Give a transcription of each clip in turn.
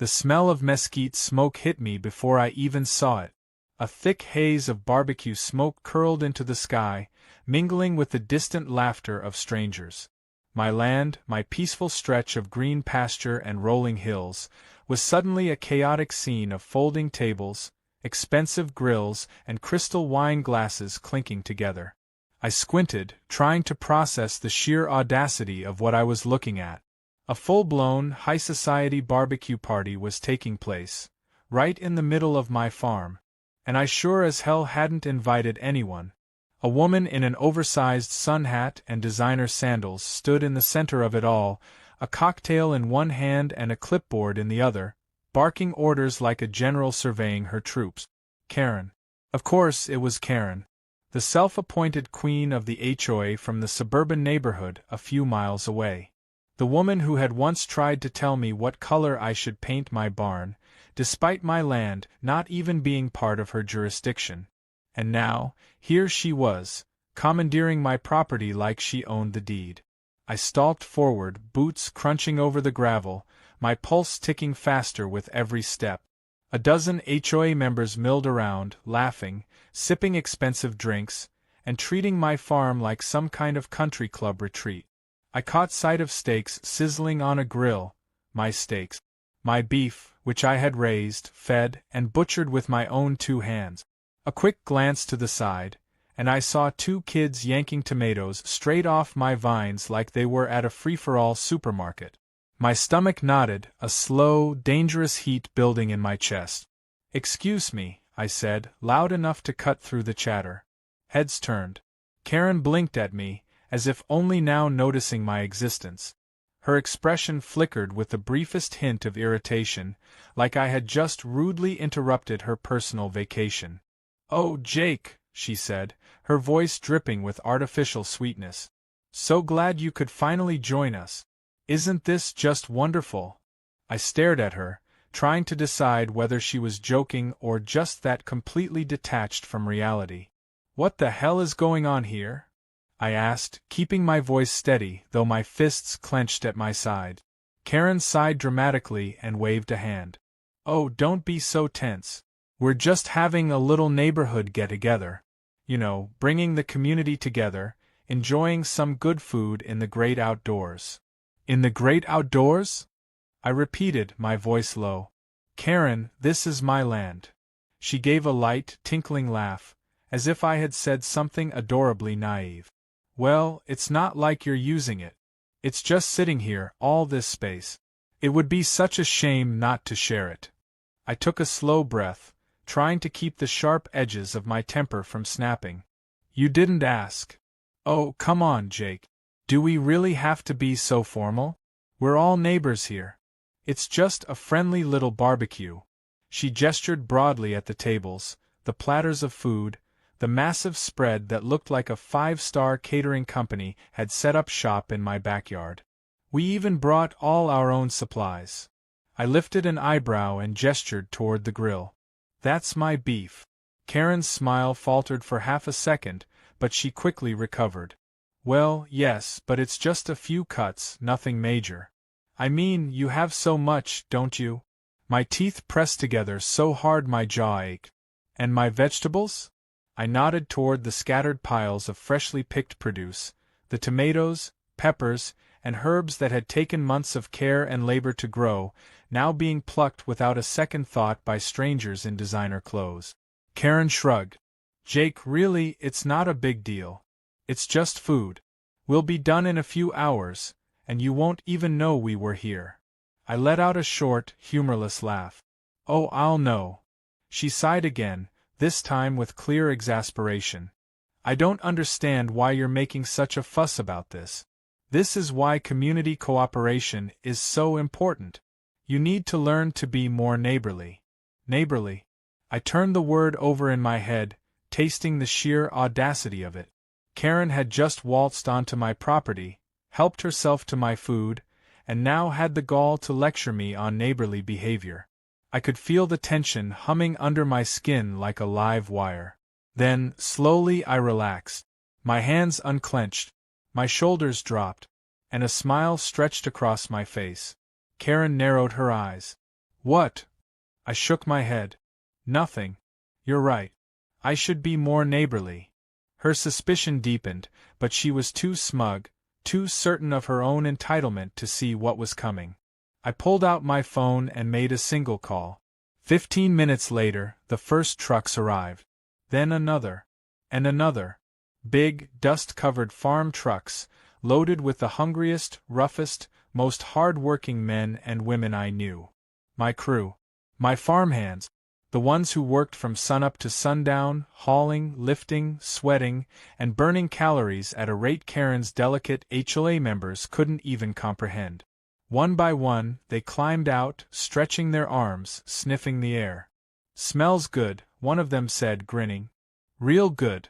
The smell of mesquite smoke hit me before I even saw it. A thick haze of barbecue smoke curled into the sky, mingling with the distant laughter of strangers. My land, my peaceful stretch of green pasture and rolling hills, was suddenly a chaotic scene of folding tables, expensive grills, and crystal wine glasses clinking together. I squinted, trying to process the sheer audacity of what I was looking at. A full-blown, high-society barbecue party was taking place, right in the middle of my farm, and I sure as hell hadn't invited anyone. A woman in an oversized sun hat and designer sandals stood in the center of it all, a cocktail in one hand and a clipboard in the other, barking orders like a general surveying her troops. Karen. Of course it was Karen, the self-appointed queen of the HOA from the suburban neighborhood a few miles away. The woman who had once tried to tell me what color I should paint my barn, despite my land not even being part of her jurisdiction. And now, here she was, commandeering my property like she owned the deed. I stalked forward, boots crunching over the gravel, my pulse ticking faster with every step. A dozen HOA members milled around, laughing, sipping expensive drinks, and treating my farm like some kind of country club retreat. I caught sight of steaks sizzling on a grill, my steaks. My beef, which I had raised, fed, and butchered with my own 2 hands. A quick glance to the side, and I saw 2 kids yanking tomatoes straight off my vines like they were at a free-for-all supermarket. My stomach knotted, a slow, dangerous heat building in my chest. "Excuse me," I said, loud enough to cut through the chatter. Heads turned. Karen blinked at me, as if only now noticing my existence. Her expression flickered with the briefest hint of irritation, like I had just rudely interrupted her personal vacation. "Oh, Jake," she said, her voice dripping with artificial sweetness. "So glad you could finally join us. Isn't this just wonderful?" I stared at her, trying to decide whether she was joking or just that completely detached from reality. "What the hell is going on here?" I asked, keeping my voice steady, though my fists clenched at my side. Karen sighed dramatically and waved a hand. "Oh, don't be so tense. We're just having a little neighborhood get-together. You know, bringing the community together, enjoying some good food in the great outdoors." "In the great outdoors?" I repeated, my voice low. "Karen, this is my land." She gave a light, tinkling laugh, as if I had said something adorably naive. "Well, it's not like you're using it. It's just sitting here, all this space. It would be such a shame not to share it." I took a slow breath, trying to keep the sharp edges of my temper from snapping. "You didn't ask." "Oh, come on, Jake. Do we really have to be so formal? We're all neighbors here. It's just a friendly little barbecue." She gestured broadly at the tables, the platters of food, the massive spread that looked like a 5-star catering company had set up shop in my backyard. "We even brought all our own supplies." I lifted an eyebrow and gestured toward the grill. "That's my beef." Karen's smile faltered for half a second, but she quickly recovered. "Well, yes, but it's just a few cuts, nothing major." "I mean, you have so much, don't you?" My teeth pressed together so hard my jaw ached. "And my vegetables?" I nodded toward the scattered piles of freshly picked produce, the tomatoes, peppers, and herbs that had taken months of care and labor to grow, now being plucked without a second thought by strangers in designer clothes. Karen shrugged. "Jake, really, it's not a big deal. It's just food. We'll be done in a few hours, and you won't even know we were here." I let out a short, humorless laugh. "Oh, I'll know." She sighed again, this time with clear exasperation. "I don't understand why you're making such a fuss about this. This is why community cooperation is so important. You need to learn to be more neighborly." Neighborly? I turned the word over in my head, tasting the sheer audacity of it. Karen had just waltzed onto my property, helped herself to my food, and now had the gall to lecture me on neighborly behavior. I could feel the tension humming under my skin like a live wire. Then, slowly I relaxed. My hands unclenched, my shoulders dropped, and a smile stretched across my face. Karen narrowed her eyes. What? I shook my head. Nothing. You're right. I should be more neighborly. Her suspicion deepened, but she was too smug, too certain of her own entitlement to see what was coming. I pulled out my phone and made a single call. 15 minutes later, the first trucks arrived. Then another. And another. Big, dust-covered farm trucks, loaded with the hungriest, roughest, most hard-working men and women I knew. My crew. My farmhands. The ones who worked from sunup to sundown, hauling, lifting, sweating, and burning calories at a rate Karen's delicate HOA members couldn't even comprehend. One by one, they climbed out, stretching their arms, sniffing the air. "Smells good," one of them said, grinning. "Real good."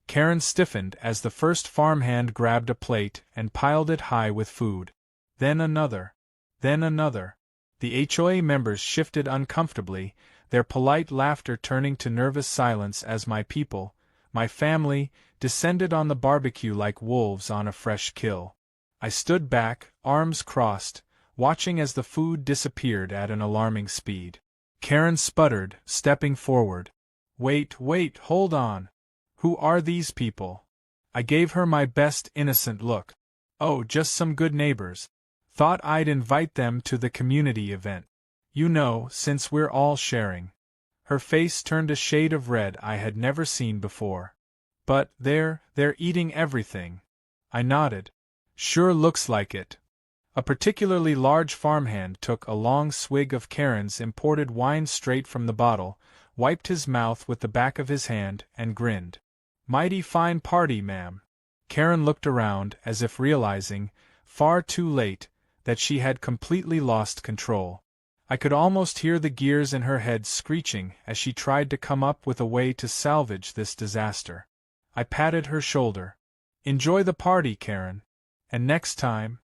Karen stiffened as the first farmhand grabbed a plate and piled it high with food. Then another. Then another. The HOA members shifted uncomfortably, their polite laughter turning to nervous silence as my people, my family, descended on the barbecue like wolves on a fresh kill. I stood back, arms crossed, watching as the food disappeared at an alarming speed. Karen sputtered, stepping forward. Wait, hold on. Who are these people?" I gave her my best innocent look. "Oh, just some good neighbors. Thought I'd invite them to the community event. You know, since we're all sharing." Her face turned a shade of red I had never seen before. "But they're eating everything." I nodded. "Sure looks like it." A particularly large farmhand took a long swig of Karen's imported wine straight from the bottle, wiped his mouth with the back of his hand, and grinned. "Mighty fine party, ma'am." Karen looked around as if realizing, far too late, that she had completely lost control. I could almost hear the gears in her head screeching as she tried to come up with a way to salvage this disaster. I patted her shoulder. "Enjoy the party, Karen. And next time—"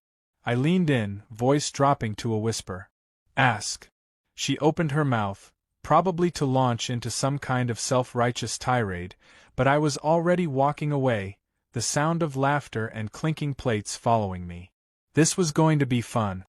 I leaned in, voice dropping to a whisper. "Ask." She opened her mouth, probably to launch into some kind of self-righteous tirade, but I was already walking away, the sound of laughter and clinking plates following me. This was going to be fun.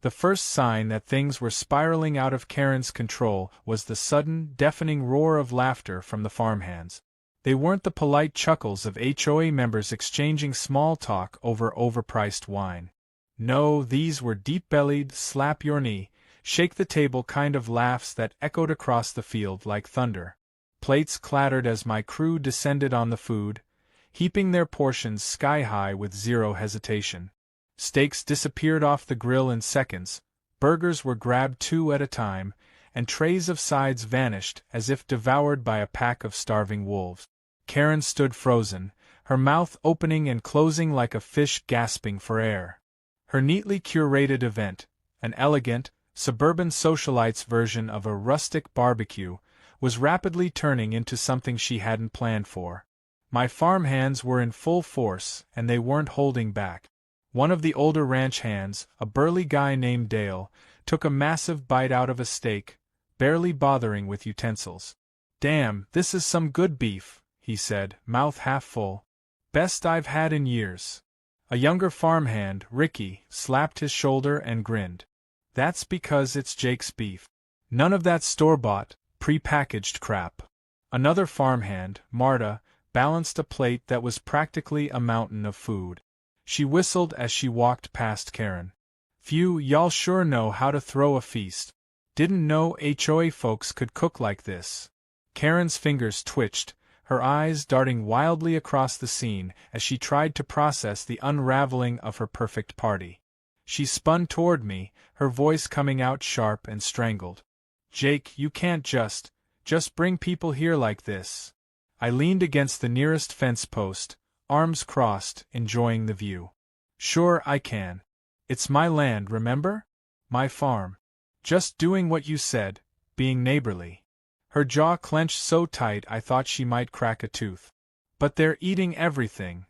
The first sign that things were spiraling out of Karen's control was the sudden, deafening roar of laughter from the farmhands. They weren't the polite chuckles of HOA members exchanging small talk over overpriced wine. No, these were deep-bellied, slap-your-knee, shake-the-table kind of laughs that echoed across the field like thunder. Plates clattered as my crew descended on the food, heaping their portions sky-high with zero hesitation. Steaks disappeared off the grill in seconds, burgers were grabbed 2 at a time, and trays of sides vanished as if devoured by a pack of starving wolves. Karen stood frozen, her mouth opening and closing like a fish gasping for air. Her neatly curated event, an elegant, suburban socialite's version of a rustic barbecue, was rapidly turning into something she hadn't planned for. My farmhands were in full force, and they weren't holding back. One of the older ranch hands, a burly guy named Dale, took a massive bite out of a steak, barely bothering with utensils. "Damn, this is some good beef," he said, mouth half full. "Best I've had in years." A younger farmhand, Ricky, slapped his shoulder and grinned. "That's because it's Jake's beef. None of that store-bought, pre-packaged crap." Another farmhand, Marta, balanced a plate that was practically a mountain of food. She whistled as she walked past Karen. "Phew, y'all sure know how to throw a feast. Didn't know HOA folks could cook like this." Karen's fingers twitched, her eyes darting wildly across the scene as she tried to process the unraveling of her perfect party. She spun toward me, her voice coming out sharp and strangled. "Jake, you can't just bring people here like this." I leaned against the nearest fence post, arms crossed, enjoying the view. "Sure I can. It's my land, remember? My farm. Just doing what you said, being neighborly." Her jaw clenched so tight I thought she might crack a tooth. "But they're eating everything."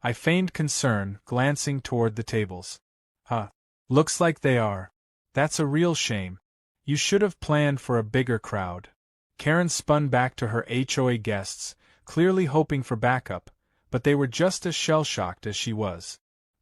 I feigned concern, glancing toward the tables. "Huh. Looks like they are. That's a real shame. You should have planned for a bigger crowd." Karen spun back to her HOA guests, clearly hoping for backup, but they were just as shell-shocked as she was.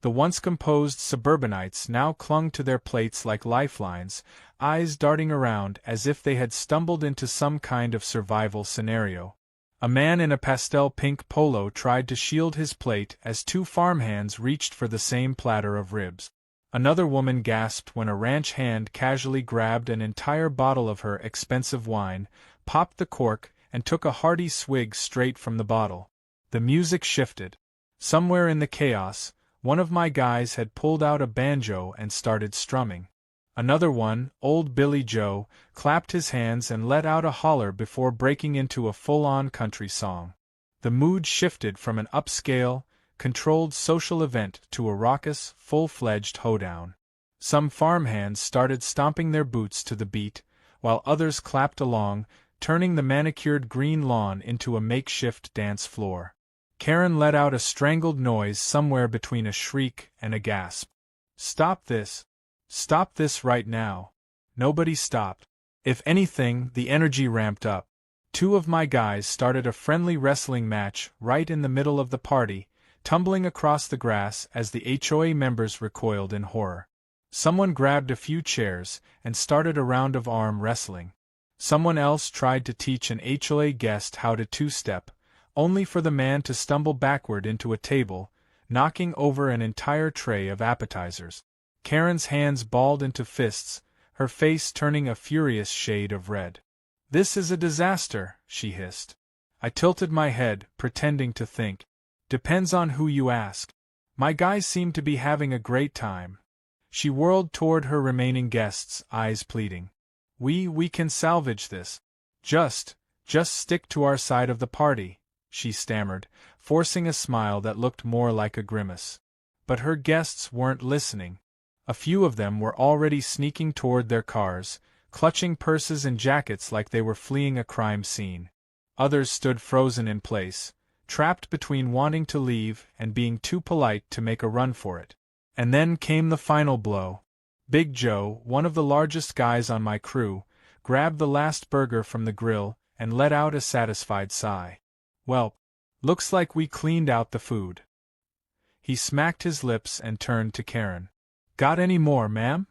The once composed suburbanites now clung to their plates like lifelines, eyes darting around as if they had stumbled into some kind of survival scenario. A man in a pastel pink polo tried to shield his plate as two farmhands reached for the same platter of ribs. Another woman gasped when a ranch hand casually grabbed an entire bottle of her expensive wine, popped the cork, and took a hearty swig straight from the bottle. The music shifted. Somewhere in the chaos, one of my guys had pulled out a banjo and started strumming. Another one, old Billy Joe, clapped his hands and let out a holler before breaking into a full-on country song. The mood shifted from an upscale, controlled social event to a raucous, full-fledged hoedown. Some farmhands started stomping their boots to the beat, while others clapped along, turning the manicured green lawn into a makeshift dance floor. Karen let out a strangled noise somewhere between a shriek and a gasp. "Stop this! Stop this right now!" Nobody stopped. If anything, the energy ramped up. Two of my guys started a friendly wrestling match right in the middle of the party, tumbling across the grass as the HOA members recoiled in horror. Someone grabbed a few chairs and started a round of arm wrestling. Someone else tried to teach an HOA guest how to two-step, only for the man to stumble backward into a table, knocking over an entire tray of appetizers. Karen's hands balled into fists, her face turning a furious shade of red. "This is a disaster," she hissed. I tilted my head, pretending to think. "Depends on who you ask. My guys seem to be having a great time." She whirled toward her remaining guests, eyes pleading. We can salvage this. Just stick to our side of the party," she stammered, forcing a smile that looked more like a grimace. But her guests weren't listening. A few of them were already sneaking toward their cars, clutching purses and jackets like they were fleeing a crime scene. Others stood frozen in place, trapped between wanting to leave and being too polite to make a run for it. And then came the final blow. Big Joe, one of the largest guys on my crew, grabbed the last burger from the grill and let out a satisfied sigh. "Well, looks like we cleaned out the food." He smacked his lips and turned to Karen. "Got any more, ma'am?"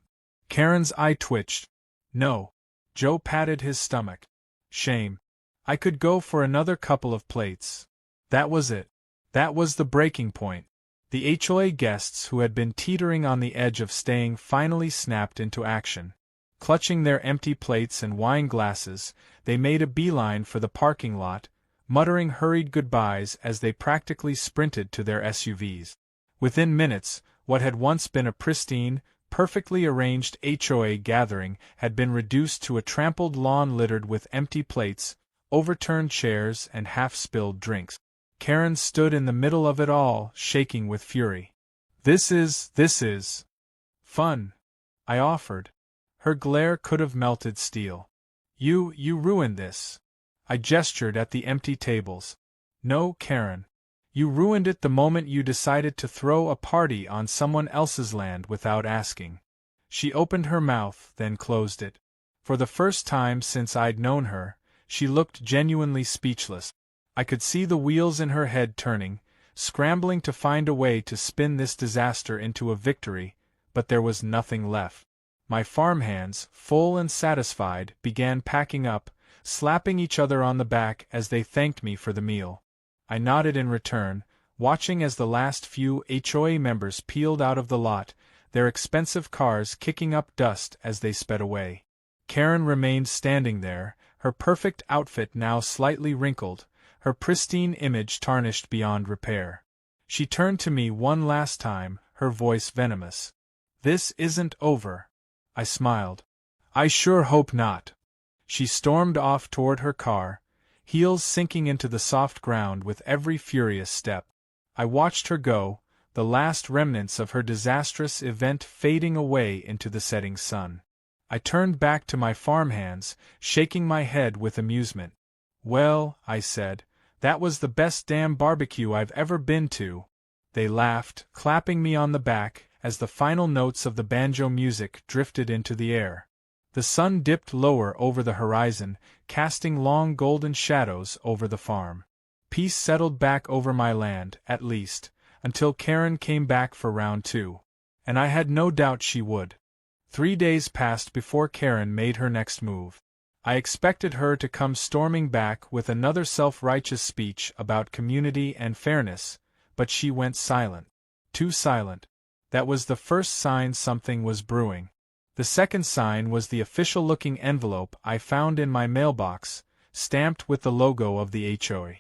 Karen's eye twitched. "No." Joe patted his stomach. "Shame. I could go for another couple of plates." That was it. That was the breaking point. The HOA guests who had been teetering on the edge of staying finally snapped into action. Clutching their empty plates and wine glasses, they made a beeline for the parking lot, muttering hurried goodbyes as they practically sprinted to their SUVs. Within minutes, what had once been a pristine, perfectly arranged HOA gathering had been reduced to a trampled lawn littered with empty plates, overturned chairs, and half-spilled drinks. Karen stood in the middle of it all, shaking with fury. This is fun," I offered. Her glare could have melted steel. You ruined this." I gestured at the empty tables. "No, Karen. You ruined it the moment you decided to throw a party on someone else's land without asking." She opened her mouth, then closed it. For the first time since I'd known her, she looked genuinely speechless. I could see the wheels in her head turning, scrambling to find a way to spin this disaster into a victory, but there was nothing left. My farmhands, full and satisfied, began packing up, slapping each other on the back as they thanked me for the meal. I nodded in return, watching as the last few HOA members peeled out of the lot, their expensive cars kicking up dust as they sped away. Karen remained standing there, her perfect outfit now slightly wrinkled, her pristine image tarnished beyond repair. She turned to me one last time, her voice venomous. "This isn't over." I smiled. "I sure hope not." She stormed off toward her car, heels sinking into the soft ground with every furious step. I watched her go, the last remnants of her disastrous event fading away into the setting sun. I turned back to my farmhands, shaking my head with amusement. "Well," I said, "that was the best damn barbecue I've ever been to." They laughed, clapping me on the back, as the final notes of the banjo music drifted into the air. The sun dipped lower over the horizon, casting long golden shadows over the farm. Peace settled back over my land, at least, until Karen came back for round 2. And I had no doubt she would. 3 days passed before Karen made her next move. I expected her to come storming back with another self-righteous speech about community and fairness, but she went silent. Too silent. That was the first sign something was brewing. The second sign was the official-looking envelope I found in my mailbox, stamped with the logo of the HOA.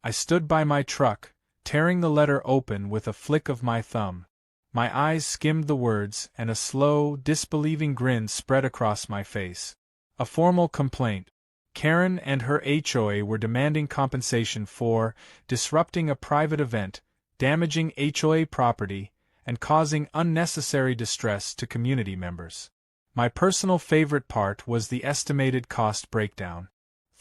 I stood by my truck, tearing the letter open with a flick of my thumb. My eyes skimmed the words, and a slow, disbelieving grin spread across my face. A formal complaint. Karen and her HOA were demanding compensation for disrupting a private event, damaging HOA property, and causing unnecessary distress to community members. My personal favorite part was the estimated cost breakdown.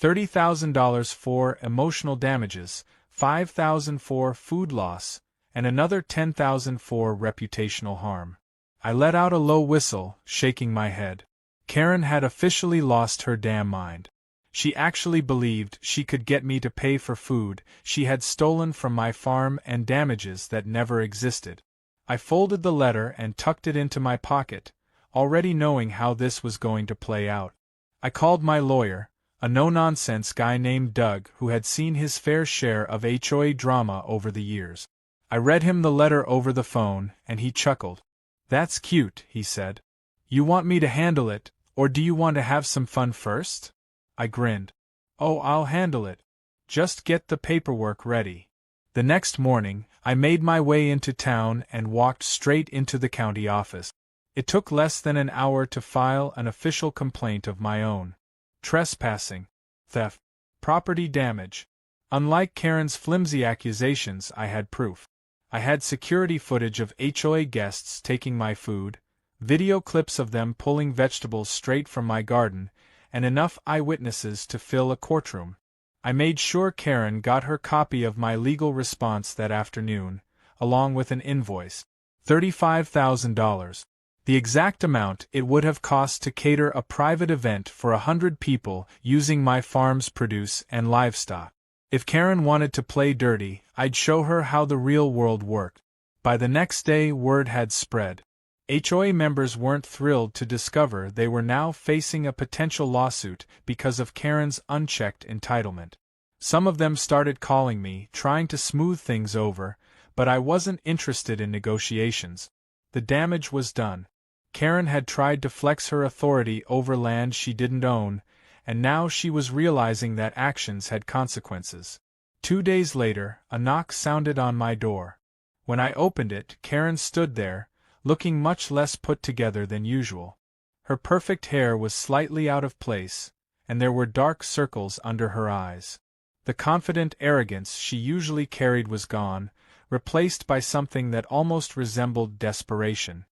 $30,000 for emotional damages, $5,000 for food loss, and another $10,000 for reputational harm. I let out a low whistle, shaking my head. Karen had officially lost her damn mind. She actually believed she could get me to pay for food she had stolen from my farm and damages that never existed. I folded the letter and tucked it into my pocket, already knowing how this was going to play out. I called my lawyer, a no-nonsense guy named Doug who had seen his fair share of HOA drama over the years. I read him the letter over the phone, and he chuckled. "That's cute," he said. "You want me to handle it, or do you want to have some fun first?" I grinned. "Oh, I'll handle it. Just get the paperwork ready." The next morning, I made my way into town and walked straight into the county office. It took less than an hour to file an official complaint of my own. Trespassing, theft, property damage. Unlike Karen's flimsy accusations, I had proof. I had security footage of HOA guests taking my food, video clips of them pulling vegetables straight from my garden, and enough eyewitnesses to fill a courtroom. I made sure Karen got her copy of my legal response that afternoon, along with an invoice. $35,000. The exact amount it would have cost to cater a private event for 100 people using my farm's produce and livestock. If Karen wanted to play dirty, I'd show her how the real world worked. By the next day, word had spread. HOA members weren't thrilled to discover they were now facing a potential lawsuit because of Karen's unchecked entitlement. Some of them started calling me, trying to smooth things over, but I wasn't interested in negotiations. The damage was done. Karen had tried to flex her authority over land she didn't own, and now she was realizing that actions had consequences. 2 days later, a knock sounded on my door. When I opened it, Karen stood there, looking much less put together than usual. Her perfect hair was slightly out of place, and there were dark circles under her eyes. The confident arrogance she usually carried was gone, replaced by something that almost resembled desperation.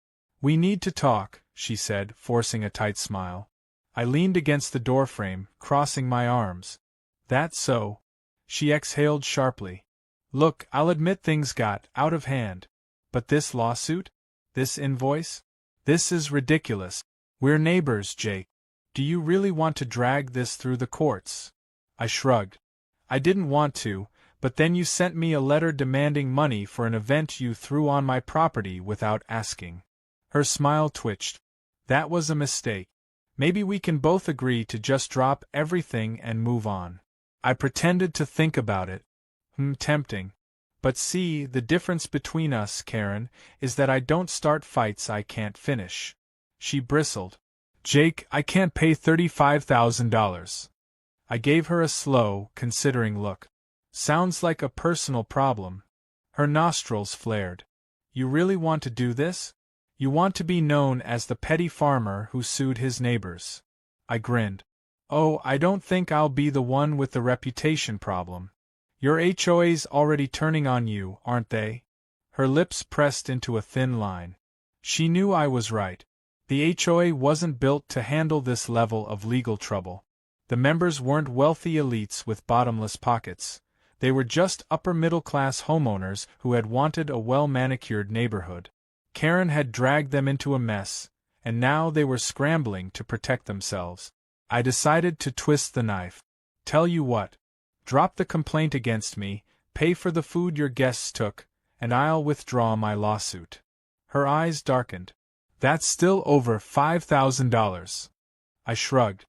"We need to talk," she said, forcing a tight smile. I leaned against the doorframe, crossing my arms. "That's so." She exhaled sharply. "Look, I'll admit things got out of hand. But this lawsuit? This invoice? This is ridiculous. We're neighbors, Jake. Do you really want to drag this through the courts?" I shrugged. "I didn't want to, but then you sent me a letter demanding money for an event you threw on my property without asking." Her smile twitched. "That was a mistake. Maybe we can both agree to just drop everything and move on." I pretended to think about it. Tempting. But see, the difference between us, Karen, is that I don't start fights I can't finish. She bristled. "Jake, I can't pay $35,000. I gave her a slow, considering look. "Sounds like a personal problem." Her nostrils flared. "You really want to do this? You want to be known as the petty farmer who sued his neighbors?" I grinned. "Oh, I don't think I'll be the one with the reputation problem. Your HOA's already turning on you, aren't they?" Her lips pressed into a thin line. She knew I was right. The HOA wasn't built to handle this level of legal trouble. The members weren't wealthy elites with bottomless pockets. They were just upper-middle-class homeowners who had wanted a well-manicured neighborhood. Karen had dragged them into a mess, and now they were scrambling to protect themselves. I decided to twist the knife. "Tell you what. Drop the complaint against me, pay for the food your guests took, and I'll withdraw my lawsuit." Her eyes darkened. "That's still over $5,000. I shrugged.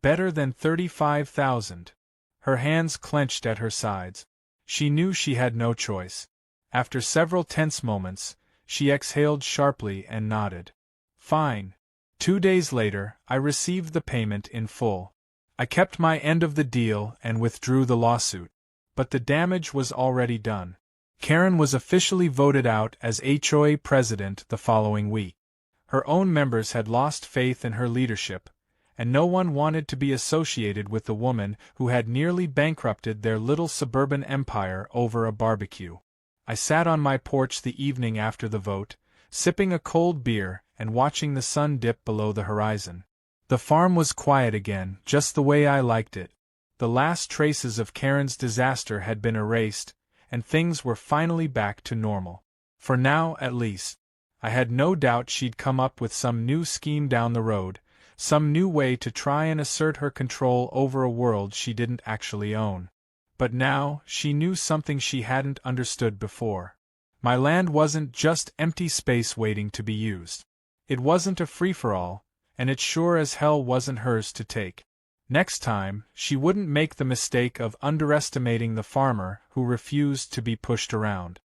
"Better than 35,000. Her hands clenched at her sides. She knew she had no choice. After several tense moments, she exhaled sharply and nodded. "Fine." 2 days later, I received the payment in full. I kept my end of the deal and withdrew the lawsuit. But the damage was already done. Karen was officially voted out as HOA president the following week. Her own members had lost faith in her leadership, and no one wanted to be associated with the woman who had nearly bankrupted their little suburban empire over a barbecue. I sat on my porch the evening after the vote, sipping a cold beer and watching the sun dip below the horizon. The farm was quiet again, just the way I liked it. The last traces of Karen's disaster had been erased, and things were finally back to normal. For now, at least. I had no doubt she'd come up with some new scheme down the road, some new way to try and assert her control over a world she didn't actually own. But now, she knew something she hadn't understood before. My land wasn't just empty space waiting to be used. It wasn't a free-for-all, and it sure as hell wasn't hers to take. Next time, she wouldn't make the mistake of underestimating the farmer who refused to be pushed around.